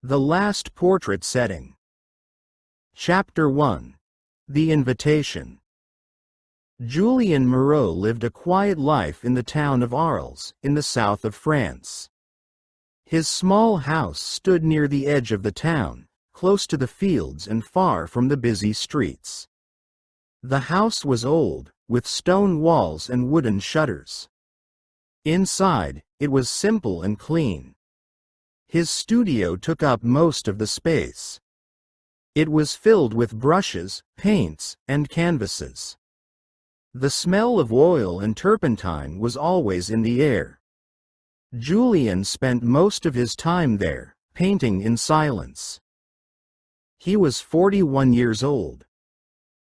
The last portrait setting. Chapter 1. The Invitation. Julien Moreau lived a quiet life in the town of Arles, in the south of France. His small house stood near the edge of the town, close to the fields and far from the busy streets. The house was old, with stone walls and wooden shutters. Inside, it was simple and clean. His studio took up most of the space. It was filled with brushes, paints, and canvases. The smell of oil and turpentine was always in the air. Julien spent most of his time there, painting in silence. He was 41 years old.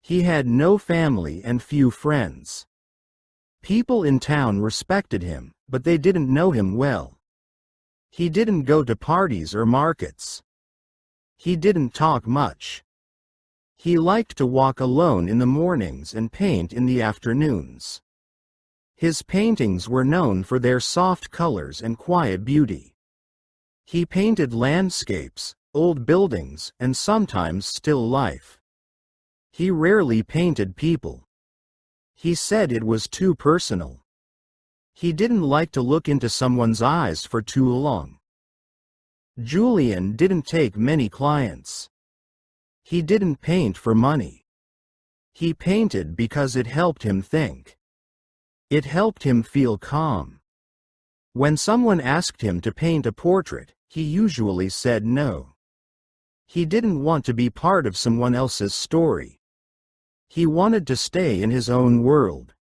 He had no family and few friends. People in town respected him, but they didn't know him well. He didn't go to parties or markets. He didn't talk much. He liked to walk alone in the mornings and paint in the afternoons. His paintings were known for their soft colors and quiet beauty. He painted landscapes, old buildings, and sometimes still life. He rarely painted people. He said it was too personal. He didn't like to look into someone's eyes for too long. Julien didn't take many clients. He didn't paint for money. He painted because it helped him think. It helped him feel calm. When someone asked him to paint a portrait, he usually said no. He didn't want to be part of someone else's story. He wanted to stay in his own world.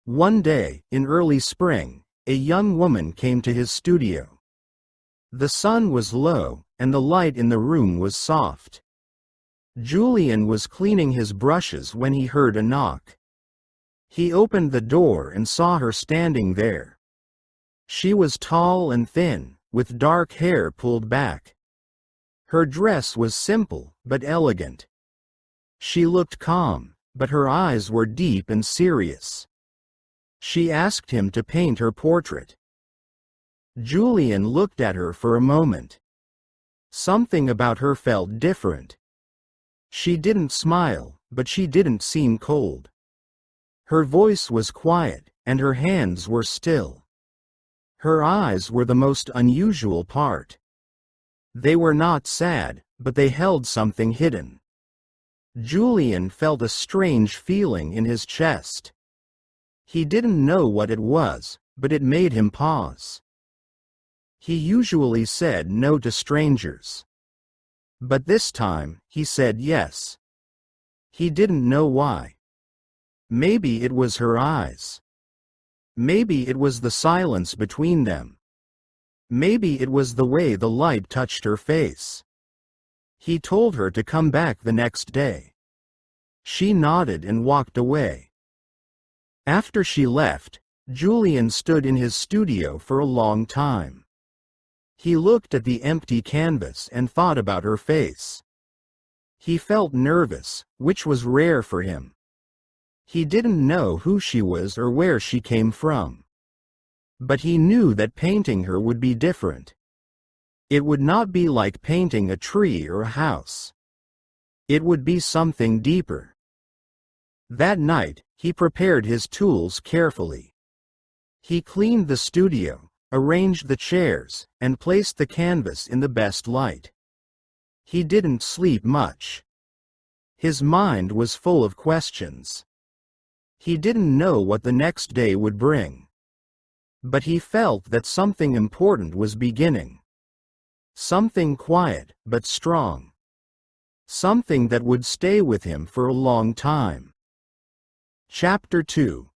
One day, in early spring, a young woman came to his studio. The sun was low, and the light in the room was soft. Julien was cleaning his brushes when he heard a knock. He opened the door and saw her standing there. She was tall and thin, with dark hair pulled back. Her dress was simple, but elegant. She looked calm, but her eyes were deep and serious. She asked him to paint her portrait. Julien looked at her for a moment. Something about her felt different. She didn't smile, but she didn't seem cold. Her voice was quiet, and her hands were still. Her eyes were the most unusual part. They were not sad, but they held something hidden. Julien felt a strange feeling in his chest. He didn't know what it was, but it made him pause. He usually said no to strangers. But this time, he said yes. He didn't know why. Maybe it was her eyes. Maybe it was the silence between them. Maybe it was the way the light touched her face. He told her to come back the next day. She nodded and walked away. After she left, Julien stood in his studio for a long time. He looked at the empty canvas and thought about her face. He felt nervous, which was rare for him. He didn't know who she was or where she came from. But he knew that painting her would be different. It would not be like painting a tree or a house. It would be something deeper. That night, he prepared his tools carefully. He cleaned the studio, arranged the chairs, and placed the canvas in the best light. He didn't sleep much. His mind was full of questions. He didn't know what the next day would bring. But he felt that something important was beginning. Something quiet, but strong. Something that would stay with him for a long time. Chapter 2.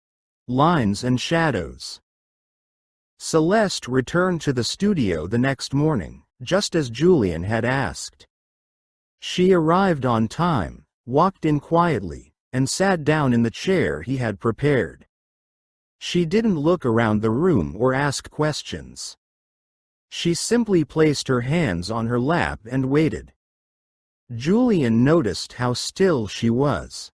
Lines and Shadows. Celeste returned to the studio the next morning, just as Julien had asked. She arrived on time, walked in quietly, and sat down in the chair he had prepared. She didn't look around the room or ask questions. She simply placed her hands on her lap and waited. Julien noticed how still she was.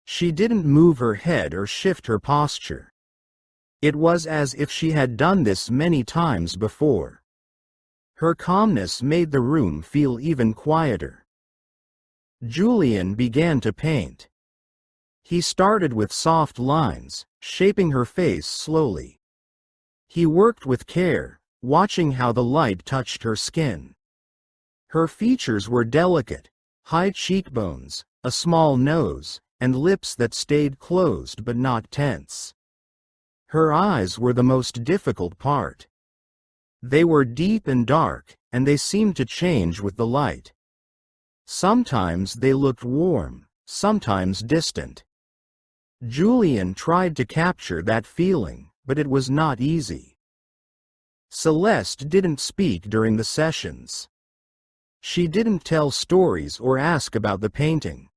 She didn't move her head or shift her posture. It was as if she had done this many times before. Her calmness made the room feel even quieter. Julien began to paint. He started with soft lines, shaping her face slowly. He worked with care, watching how the light touched her skin. Her features were delicate, high cheekbones, a small nose, and lips that stayed closed but not tense. Her eyes were the most difficult part. They were deep and dark, and they seemed to change with the light. Sometimes they looked warm, sometimes distant. Julien tried to capture that feeling, but it was not easy. Celeste didn't speak during the sessions. She didn't tell stories or ask about the painting.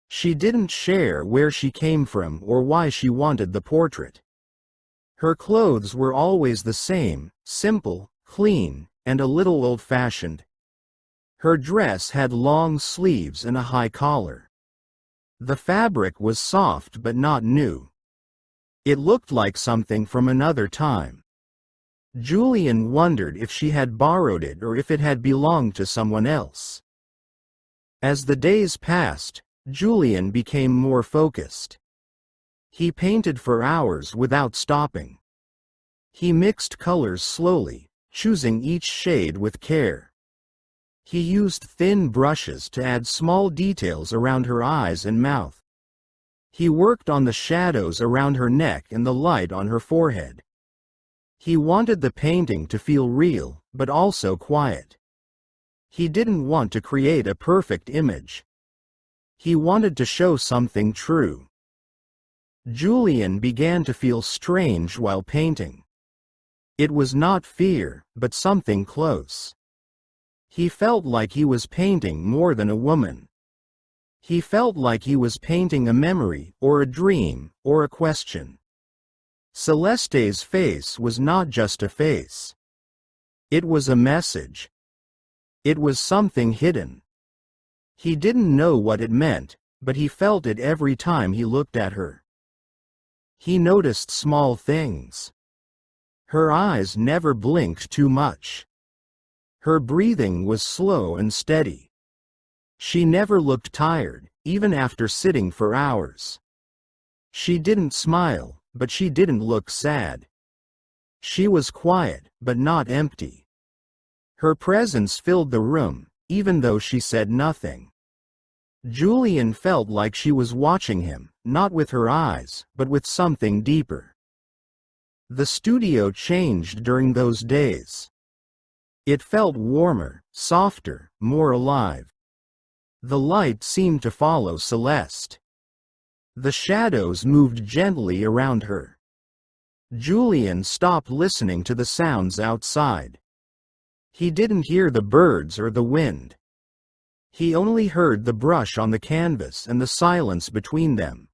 She didn't share where she came from or why she wanted the portrait. Her clothes were always the same, simple, clean, and a little old-fashioned. Her dress had long sleeves and a high collar. The fabric was soft but not new. It looked like something from another time. Julien wondered if she had borrowed it or if it had belonged to someone else. As the days passed, Julien became more focused. He painted for hours without stopping. He mixed colors slowly, choosing each shade with care. He used thin brushes to add small details around her eyes and mouth. He worked on the shadows around her neck and the light on her forehead. He wanted the painting to feel real, but also quiet. He didn't want to create a perfect image. He wanted to show something true. Julien began to feel strange while painting. It was not fear, but something close. He felt like he was painting more than a woman. He felt like he was painting a memory, or a dream, or a question. Celeste's face was not just a face. It was a message. It was something hidden. He didn't know what it meant, but he felt it every time he looked at her. He noticed small things. Her eyes never blinked too much. Her breathing was slow and steady. She never looked tired, even after sitting for hours. She didn't smile, but she didn't look sad. She was quiet, but not empty. Her presence filled the room, even though she said nothing. Julien felt like she was watching him, not with her eyes, but with something deeper. The studio changed during those days. It felt warmer, softer, more alive. The light seemed to follow Celeste. The shadows moved gently around her. Julien stopped listening to the sounds outside. He didn't hear the birds or the wind. He only heard the brush on the canvas and the silence between them.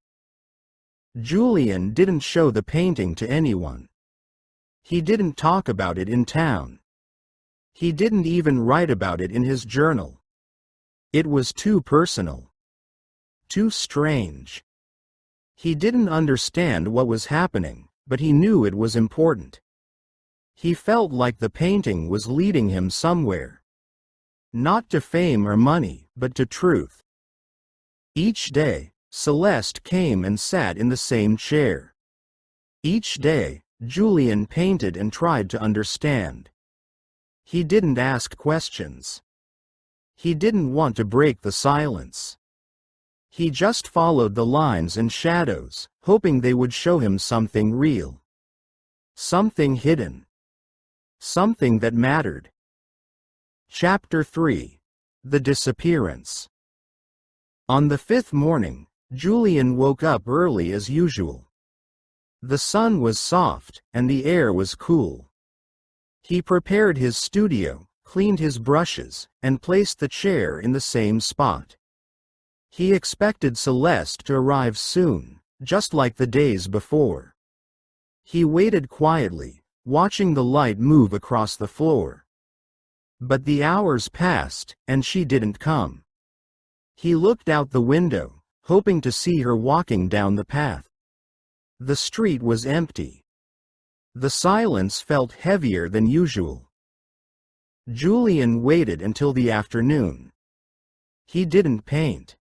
Julien didn't show the painting to anyone. He didn't talk about it in town. He didn't even write about it in his journal. It was too personal. Too strange. He didn't understand what was happening, but he knew it was important. He felt like the painting was leading him somewhere. Not to fame or money, but to truth. Each day, Celeste came and sat in the same chair. Each day, Julien painted and tried to understand. He didn't ask questions. He didn't want to break the silence. He just followed the lines and shadows, hoping they would show him something real. Something hidden. Something that mattered. Chapter 3. The Disappearance. On the fifth morning, Julien woke up early as usual. The sun was soft, and the air was cool. He prepared his studio, cleaned his brushes, and placed the chair in the same spot. He expected Celeste to arrive soon, just like the days before. He waited quietly, watching the light move across the floor. But the hours passed, and she didn't come. He looked out the window, hoping to see her walking down the path. The street was empty. The silence felt heavier than usual. Julien waited until the afternoon. He didn't paint.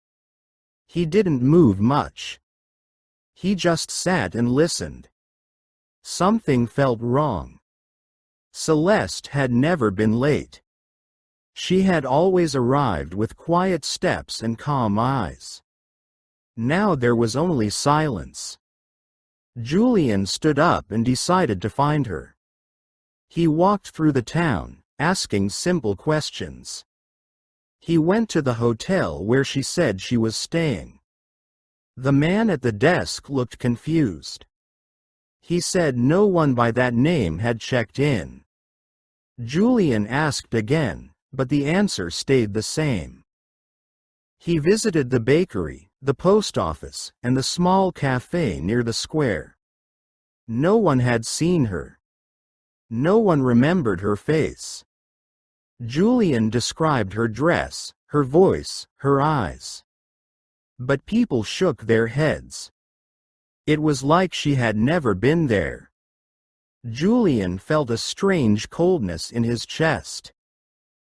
He didn't move much. He just sat and listened. Something felt wrong. Celeste had never been late. She had always arrived with quiet steps and calm eyes. Now there was only silence. Julien stood up and decided to find her. He walked through the town, asking simple questions. He went to the hotel where she said she was staying. The man at the desk looked confused. He said no one by that name had checked in. Julien asked again, but the answer stayed the same. He visited the bakery, the post office, and the small cafe near the square. No one had seen her. No one remembered her face. Julien described her dress, her voice, her eyes. But people shook their heads. It was like she had never been there. Julien felt a strange coldness in his chest.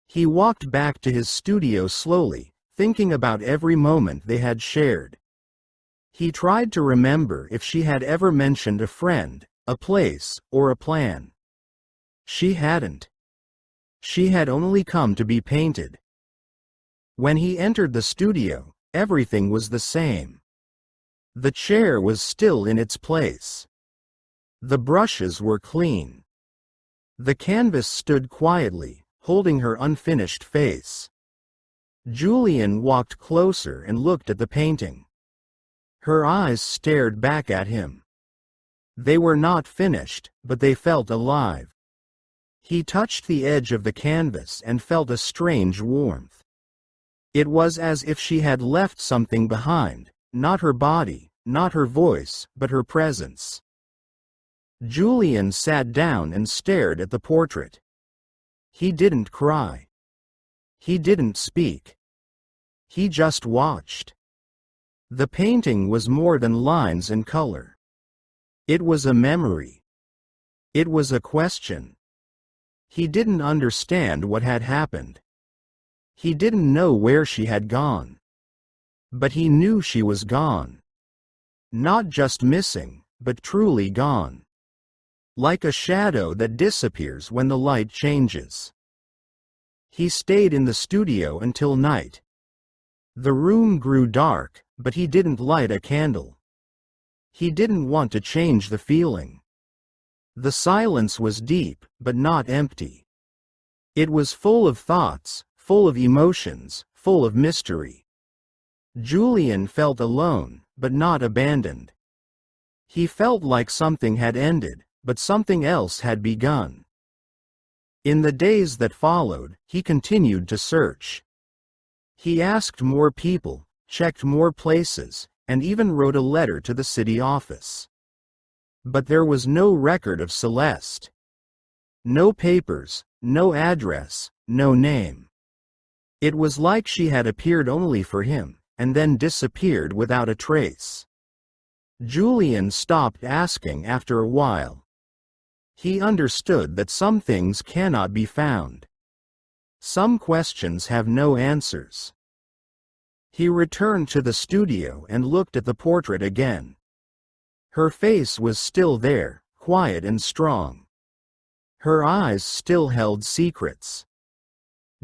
He walked back to his studio slowly, thinking about every moment they had shared. He tried to remember if she had ever mentioned a friend, a place, or a plan. She hadn't. She had only come to be painted. When he entered the studio, everything was the same. The chair was still in its place. The brushes were clean. The canvas stood quietly, holding her unfinished face. Julien walked closer and looked at the painting. Her eyes stared back at him. They were not finished, but they felt alive. He touched the edge of the canvas and felt a strange warmth. It was as if she had left something behind, not her body, not her voice, but her presence. Julien sat down and stared at the portrait. He didn't cry. He didn't speak. He just watched. The painting was more than lines and color. It was a memory. It was a question. He didn't understand what had happened. He didn't know where she had gone. But he knew she was gone. Not just missing, but truly gone. Like a shadow that disappears when the light changes. He stayed in the studio until night. The room grew dark, but he didn't light a candle. He didn't want to change the feeling. The silence was deep, but not empty. It was full of thoughts, full of emotions, full of mystery. Julien felt alone, but not abandoned. He felt like something had ended, but something else had begun. In the days that followed, he continued to search. He asked more people, checked more places, and even wrote a letter to the city office. But there was no record of Celeste. No papers, no address, no name. It was like she had appeared only for him, and then disappeared without a trace. Julien stopped asking after a while. He understood that some things cannot be found. Some questions have no answers. He returned to the studio and looked at the portrait again. Her face was still there, quiet and strong. Her eyes still held secrets.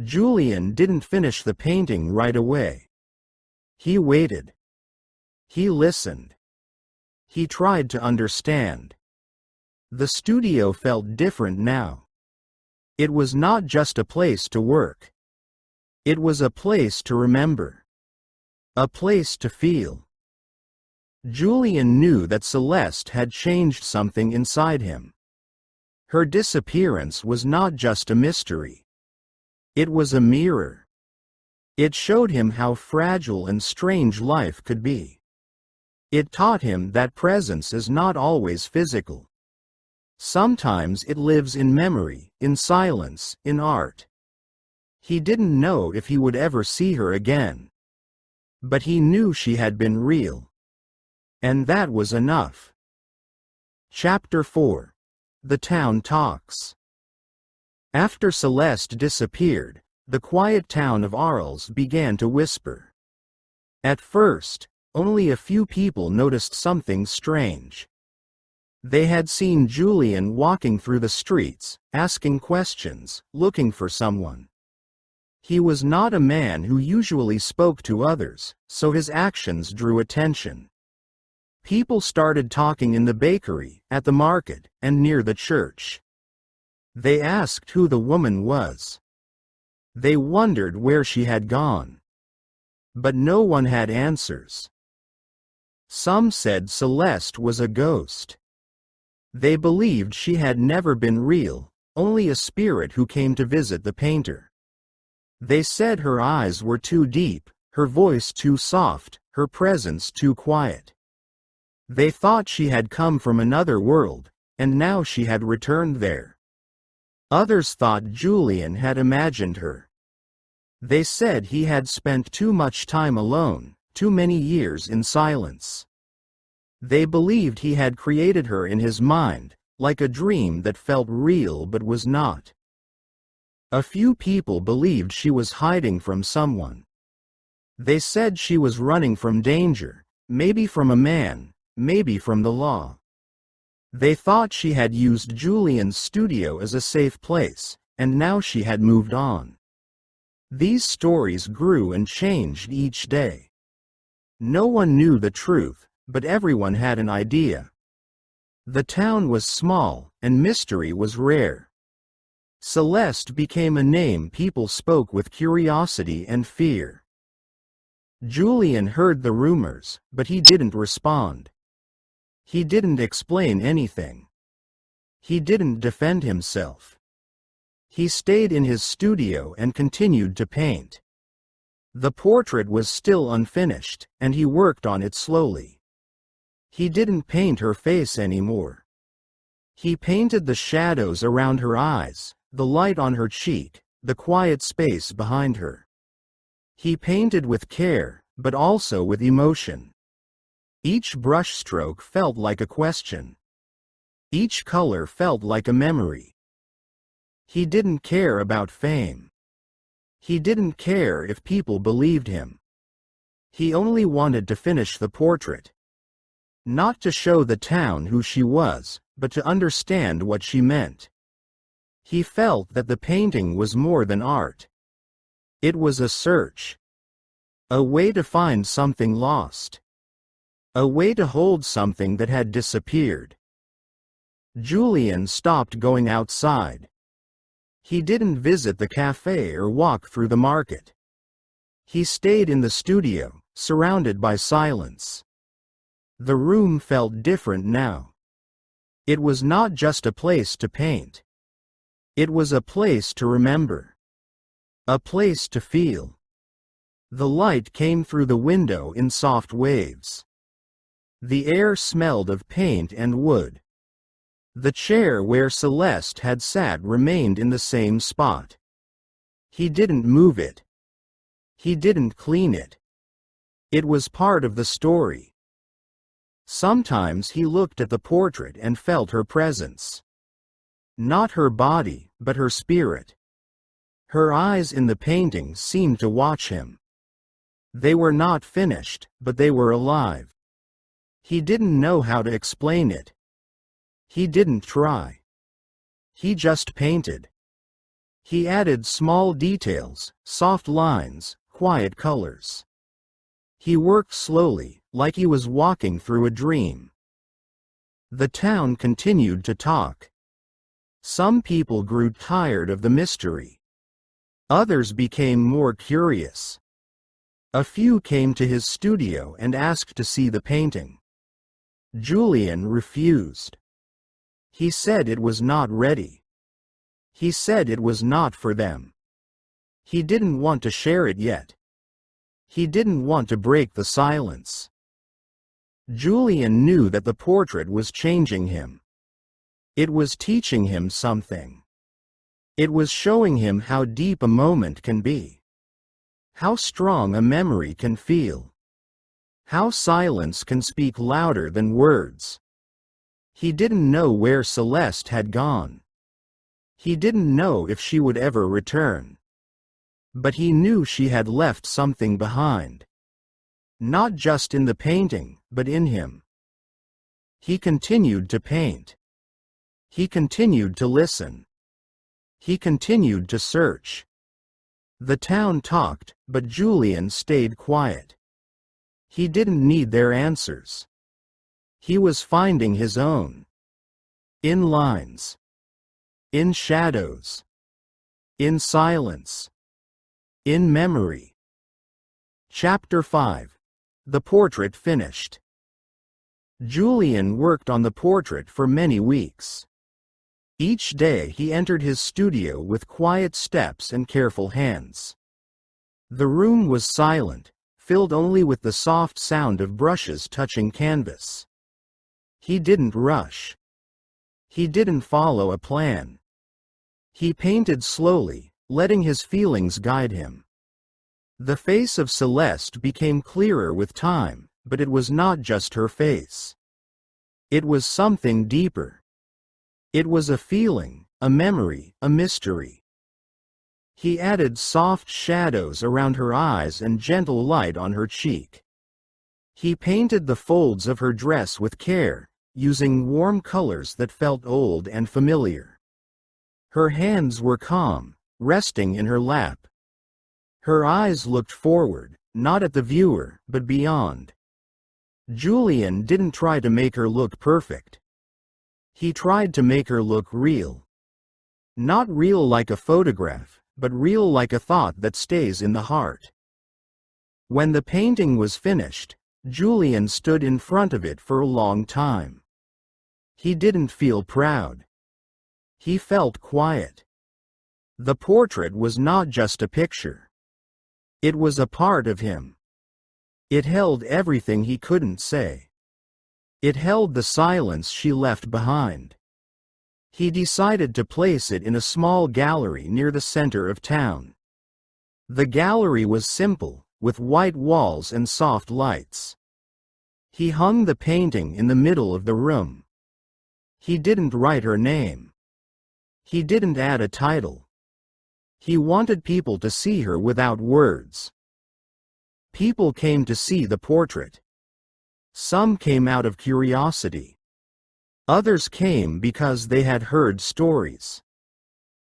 Julien didn't finish the painting right away. He waited. He listened. He tried to understand. The studio felt different now. It was not just a place to work. It was a place to remember. A place to feel. Julien knew that Celeste had changed something inside him. Her disappearance was not just a mystery. It was a mirror. It showed him how fragile and strange life could be. It taught him that presence is not always physical. Sometimes it lives in memory, in silence, in art. He didn't know if he would ever see her again. But he knew she had been real. And that was enough. Chapter 4. The Town Talks. After Celeste disappeared, the quiet town of Arles began to whisper. At first, only a few people noticed something strange. They had seen Julien walking through the streets, asking questions, looking for someone. He was not a man who usually spoke to others, so his actions drew attention. People started talking in the bakery, at the market, and near the church. They asked who the woman was. They wondered where she had gone. But no one had answers. Some said Celeste was a ghost. They believed she had never been real, only a spirit who came to visit the painter. They said her eyes were too deep, her voice too soft, her presence too quiet. They thought she had come from another world, and now she had returned there. Others thought Julien had imagined her. They said he had spent too much time alone, too many years in silence. They believed he had created her in his mind, like a dream that felt real but was not. A few people believed she was hiding from someone. They said she was running from danger, maybe from a man, maybe from the law. They thought she had used Julien's studio as a safe place, and now she had moved on. These stories grew and changed each day. No one knew the truth, but everyone had an idea. The town was small, and mystery was rare. Celeste became a name people spoke with curiosity and fear. Julien heard the rumors, but he didn't respond. He didn't explain anything. He didn't defend himself. He stayed in his studio and continued to paint. The portrait was still unfinished, and he worked on it slowly. He didn't paint her face anymore. He painted the shadows around her eyes, the light on her cheek, the quiet space behind her. He painted with care, but also with emotion. Each brushstroke felt like a question. Each color felt like a memory. He didn't care about fame. He didn't care if people believed him. He only wanted to finish the portrait. Not to show the town who she was, but to understand what she meant. He felt that the painting was more than art. It was a search. A way to find something lost. A way to hold something that had disappeared. Julien stopped going outside. He didn't visit the cafe or walk through the market. He stayed in the studio, surrounded by silence. The room felt different now. It was not just a place to paint. It was a place to remember. A place to feel. The light came through the window in soft waves. The air smelled of paint and wood. The chair where Celeste had sat remained in the same spot. He didn't move it. He didn't clean it. It was part of the story. Sometimes he looked at the portrait and felt her presence. Not her body, but her spirit. Her eyes in the painting seemed to watch him. They were not finished, but they were alive. He didn't know how to explain it. He didn't try. He just painted. He added small details, soft lines, quiet colors. He worked slowly, like he was walking through a dream. The town continued to talk. Some people grew tired of the mystery. Others became more curious. A few came to his studio and asked to see the painting. Julien refused. He said it was not ready. He said it was not for them. He didn't want to share it yet. He didn't want to break the silence. Julien knew that the portrait was changing him. It was teaching him something. It was showing him how deep a moment can be. How strong a memory can feel. How silence can speak louder than words. He didn't know where Celeste had gone. He didn't know if she would ever return. But he knew she had left something behind. Not just in the painting, but in him. He continued to paint. He continued to listen. He continued to search. The town talked, but Julien stayed quiet. He didn't need their answers. He was finding his own. In lines. In shadows. In silence. In memory. Chapter 5. The portrait finished. Julien worked on the portrait for many weeks. Each day he entered his studio with quiet steps and careful hands. The room was silent, filled only with the soft sound of brushes touching canvas. He didn't rush. He didn't follow a plan. He painted slowly, letting his feelings guide him. The face of Celeste became clearer with time, but it was not just her face. It was something deeper. It was a feeling, a memory, a mystery. He added soft shadows around her eyes and gentle light on her cheek. He painted the folds of her dress with care, using warm colors that felt old and familiar. Her hands were calm, resting in her lap. Her eyes looked forward, not at the viewer, but beyond. Julien didn't try to make her look perfect. He tried to make her look real. Not real like a photograph, but real like a thought that stays in the heart. When the painting was finished, Julien stood in front of it for a long time. He didn't feel proud. He felt quiet. The portrait was not just a picture. It was a part of him. It held everything he couldn't say. It held the silence she left behind. He decided to place it in a small gallery near the center of town. The gallery was simple, with white walls and soft lights. He hung the painting in the middle of the room. He didn't write her name. He didn't add a title. He wanted people to see her without words. People came to see the portrait. Some came out of curiosity. Others came because they had heard stories.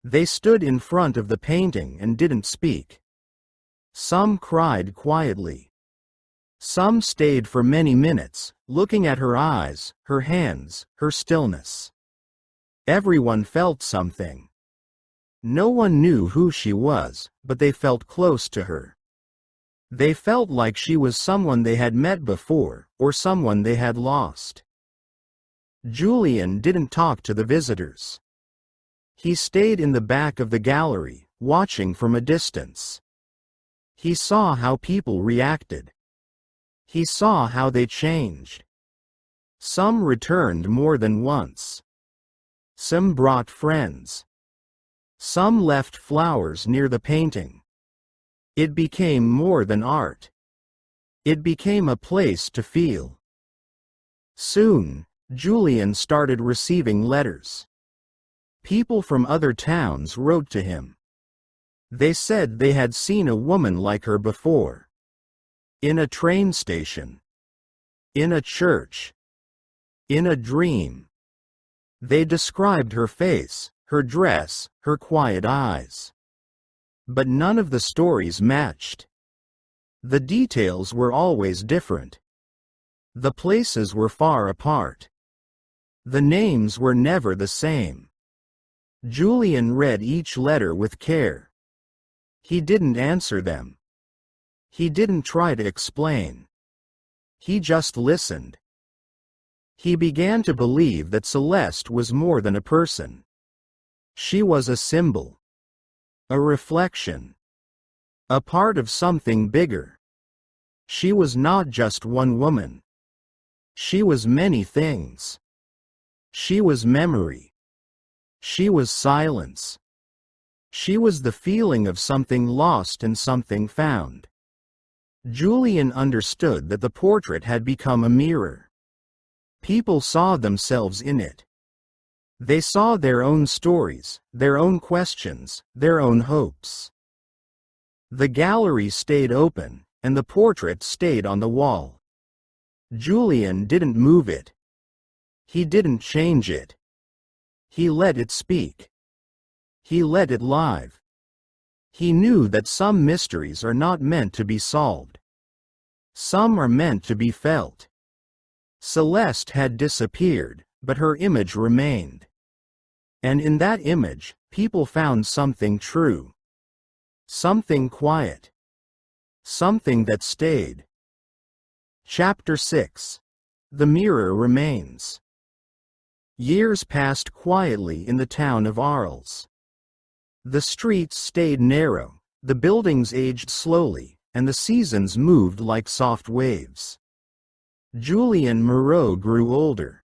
They stood in front of the painting and didn't speak. Some cried quietly. Some stayed for many minutes, looking at her eyes, her hands, her stillness. Everyone felt something. No one knew who she was, but they felt close to her. They felt like she was someone they had met before, or someone they had lost. Julien didn't talk to the visitors. He stayed in the back of the gallery, watching from a distance. He saw how people reacted. He saw how they changed. Some returned more than once. Some brought friends. Some left flowers near the painting. It became more than art. It became a place to feel. Soon, Julien started receiving letters. People from other towns wrote to him. They said they had seen a woman like her before. In a train station. In a church. In a dream. They described her face, her dress, her quiet eyes. But none of the stories matched. The details were always different. The places were far apart. The names were never the same. Julien read each letter with care. He didn't answer them. He didn't try to explain. He just listened. He began to believe that Celeste was more than a person. She was a symbol. A reflection. A part of something bigger. She was not just one woman. She was many things. She was memory. She was silence. She was the feeling of something lost and something found. Julien understood that the portrait had become a mirror. People saw themselves in it. They saw their own stories, their own questions, their own hopes. The gallery stayed open, and the portrait stayed on the wall. Julien didn't move it. He didn't change it. He let it speak. He let it live. He knew that some mysteries are not meant to be solved. Some are meant to be felt. Celeste had disappeared, but her image remained. And in that image, people found something true. Something quiet. Something that stayed. Chapter 6. The Mirror Remains. Years passed quietly in the town of Arles. The streets stayed narrow, the buildings aged slowly, and the seasons moved like soft waves. Julien Moreau grew older.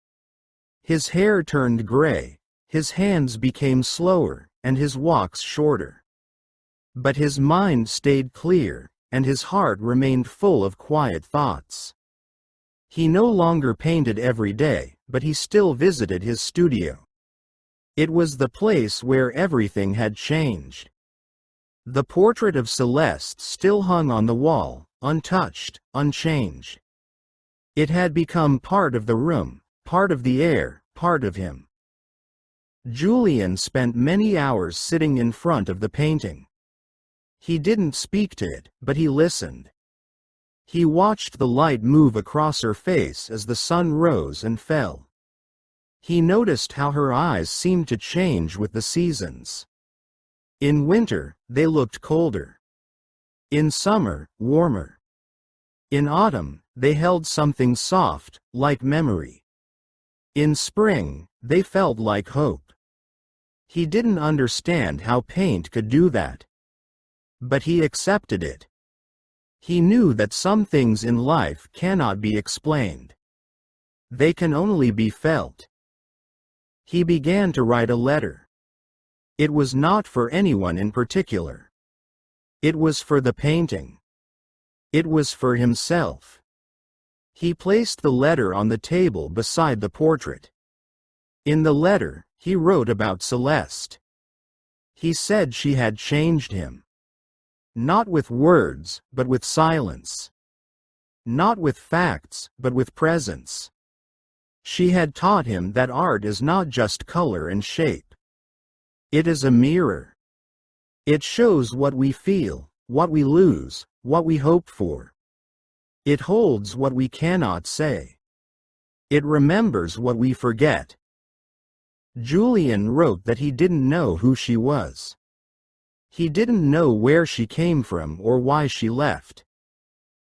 His hair turned gray, his hands became slower, and his walks shorter. But his mind stayed clear, and his heart remained full of quiet thoughts. He no longer painted every day, but he still visited his studio. It was the place where everything had changed. The portrait of Celeste still hung on the wall, untouched, unchanged. It had become part of the room, part of the air, part of him. Julien spent many hours sitting in front of the painting. He didn't speak to it, but he listened. He watched the light move across her face as the sun rose and fell. He noticed how her eyes seemed to change with the seasons. In winter, they looked colder. In summer, warmer. In autumn, they held something soft, like memory. In spring, they felt like hope. He didn't understand how paint could do that. But he accepted it. He knew that some things in life cannot be explained. They can only be felt. He began to write a letter. It was not for anyone in particular. It was for the painting. It was for himself. He placed the letter on the table beside the portrait. In the letter, he wrote about Celeste. He said she had changed him. Not with words, but with silence. Not with facts, but with presence. She had taught him that art is not just color and shape. It is a mirror. It shows what we feel, what we lose, what we hope for. It holds what we cannot say. It remembers what we forget. Julien wrote that he didn't know who she was. He didn't know where she came from or why she left.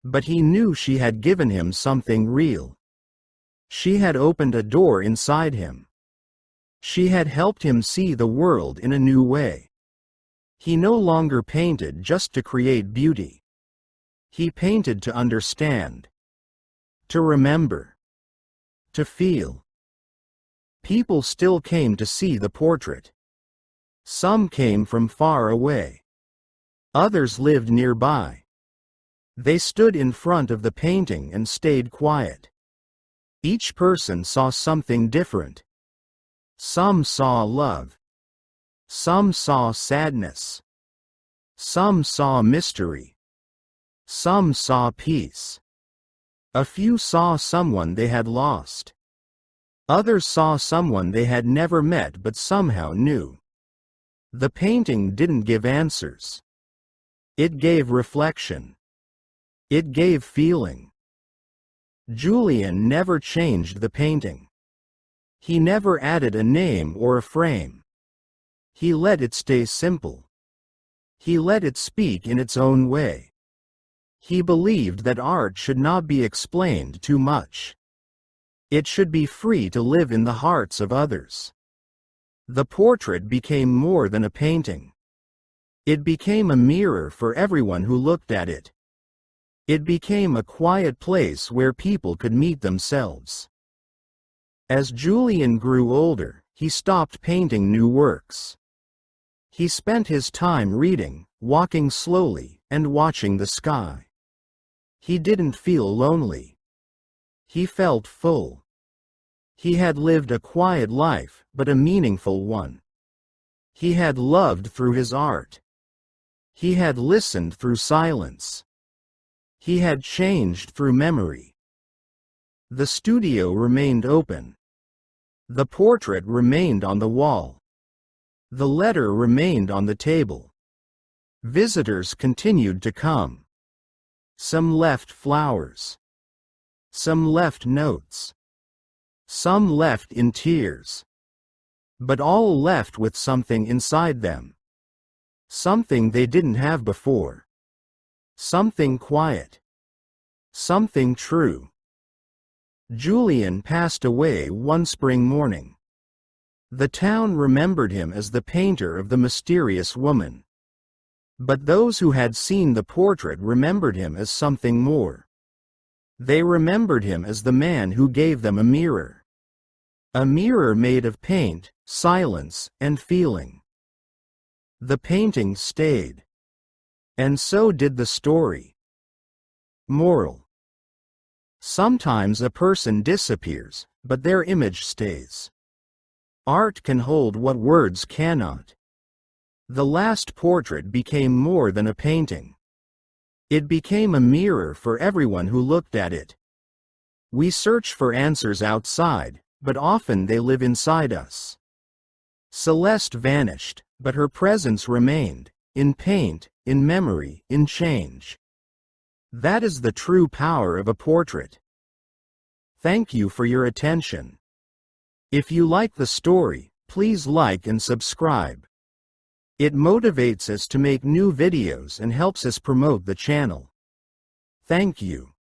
But he knew she had given him something real. She had opened a door inside him. She had helped him see the world in a new way. He no longer painted just to create beauty. He painted to understand. To remember. To feel. People still came to see the portrait. Some came from far away. Others lived nearby. They stood in front of the painting and stayed quiet. Each person saw something different. Some saw love. Some saw sadness. Some saw mystery. Some saw peace. A few saw someone they had lost. Others saw someone they had never met but somehow knew. The painting didn't give answers. It gave reflection. It gave feeling. Julien never changed the painting. He never added a name or a frame. He let it stay simple. He let it speak in its own way. He believed that art should not be explained too much. It should be free to live in the hearts of others. The portrait became more than a painting. It became a mirror for everyone who looked at it. It became a quiet place where people could meet themselves. As Julien grew older, he stopped painting new works. He spent his time reading, walking slowly, and watching the sky. He didn't feel lonely. He felt full. He had lived a quiet life, but a meaningful one. He had loved through his art. He had listened through silence. He had changed through memory. The studio remained open. The portrait remained on the wall. The letter remained on the table. Visitors continued to come. Some left flowers. Some left notes. Some left in tears. But all left with something inside them. Something they didn't have before. Something quiet. Something true. Julien passed away one spring morning. The town remembered him as the painter of the mysterious woman. But those who had seen the portrait remembered him as something more. They remembered him as the man who gave them a mirror. A mirror made of paint, silence, and feeling. The painting stayed. And so did the story. Moral: sometimes a person disappears, but their image stays. Art can hold what words cannot. The last portrait became more than a painting. It became a mirror for everyone who looked at it. We search for answers outside, but often they live inside us. Celeste vanished, but her presence remained, in paint, in memory, in change. That is the true power of a portrait. Thank you for your attention. If you like the story, please like and subscribe. It motivates us to make new videos and helps us promote the channel. Thank you.